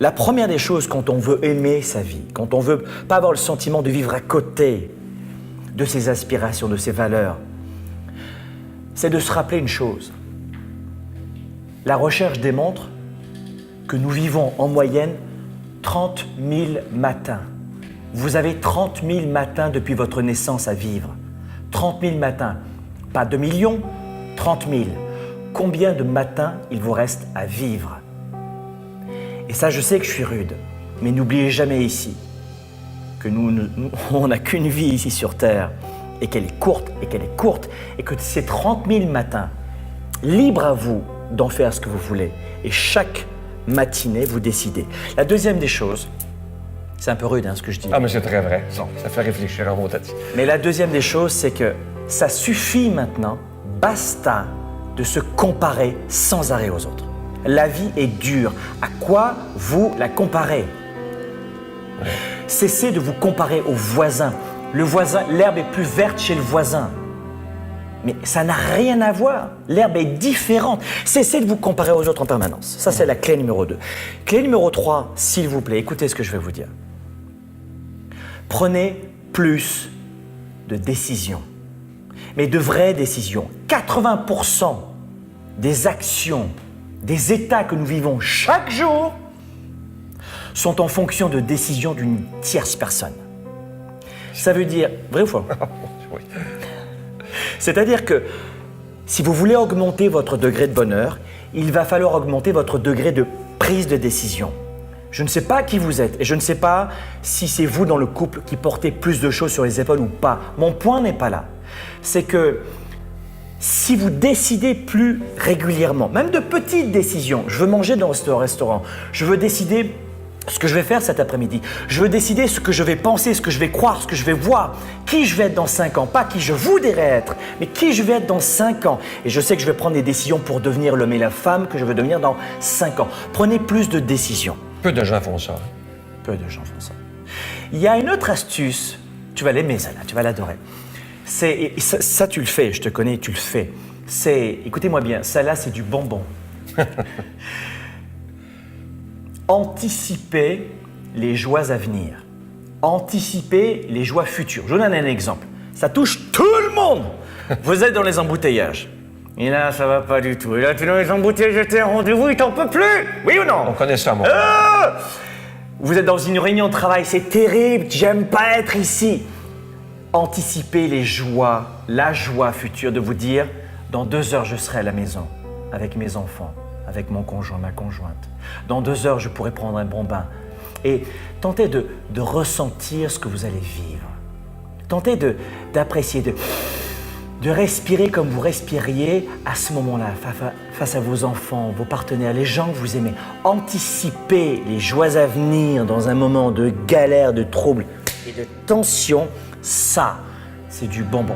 La première des choses quand on veut aimer sa vie, quand on veut pas avoir le sentiment de vivre à côté de ses aspirations, de ses valeurs, c'est de se rappeler une chose. La recherche démontre que nous vivons en moyenne 30 000 matins. Vous avez 30 000 matins depuis votre naissance à vivre. 30 000 matins. Pas 2 millions, 30 000. Combien de matins il vous reste à vivre? Et ça, je sais que je suis rude, mais n'oubliez jamais ici que on n'a qu'une vie ici sur Terre et qu'elle est courte, et que ces 30 000 matins, libre à vous d'en faire ce que vous voulez. Et chaque matinée, vous décidez. La deuxième des choses, c'est un peu rude ce que je dis. Ah, mais c'est très vrai. Ça fait réfléchir à mon tati. Mais la deuxième des choses, c'est que ça suffit maintenant, basta, de se comparer sans arrêt aux autres. La vie est dure. À quoi vous la comparez? Cessez de vous comparer au voisin. Le voisin, l'herbe est plus verte chez le voisin. Mais ça n'a rien à voir. L'herbe est différente. Cessez de vous comparer aux autres en permanence. Ça, c'est la clé numéro 2. Clé numéro 3, s'il vous plaît, écoutez ce que je vais vous dire. Prenez plus de décisions. Mais de vraies décisions. 80% des actions, des états que nous vivons chaque jour sont en fonction de décisions d'une tierce personne. Ça veut dire, vrai ou faux? Oui. C'est-à-dire que si vous voulez augmenter votre degré de bonheur, il va falloir augmenter votre degré de prise de décision. Je ne sais pas qui vous êtes et je ne sais pas si c'est vous dans le couple qui portez plus de choses sur les épaules ou pas. Mon point n'est pas là. C'est que si vous décidez plus régulièrement, même de petites décisions, je veux manger dans ce restaurant, je veux décider ce que je vais faire cet après-midi, je veux décider ce que je vais penser, ce que je vais croire, ce que je vais voir, qui je vais être dans 5 ans, pas qui je voudrais être, mais qui je vais être dans 5 ans. Et je sais que je vais prendre des décisions pour devenir l'homme et la femme que je veux devenir dans 5 ans. Prenez plus de décisions. Peu de gens font ça. Peu de gens font ça. Il y a une autre astuce, tu vas l'aimer celle-là, tu vas l'adorer. Ça, tu le fais, je te connais, tu le fais. Écoutez-moi bien, celle-là, c'est du bonbon. Anticiper les joies à venir. Anticiper les joies futures. Je vous donne un exemple. Ça touche tout le monde. Vous êtes dans les embouteillages. Et là, ça va pas du tout. Et là, tu es dans les embouteillages, tu es en rendez-vous, il t'en peut plus. Oui ou non? On connaît ça, moi. Vous êtes dans une réunion de travail, c'est terrible, j'aime pas être ici. Anticipez les joies, la joie future de vous dire, dans 2 heures, je serai à la maison avec mes enfants, avec mon conjoint, ma conjointe. Dans 2 heures, je pourrai prendre un bon bain. Et tentez de ressentir ce que vous allez vivre. Tentez d'apprécier, de respirer comme vous respiriez à ce moment-là, face à vos enfants, vos partenaires, les gens que vous aimez. Anticipez les joies à venir dans un moment de galère, de trouble et de tension. Ça, c'est du bonbon.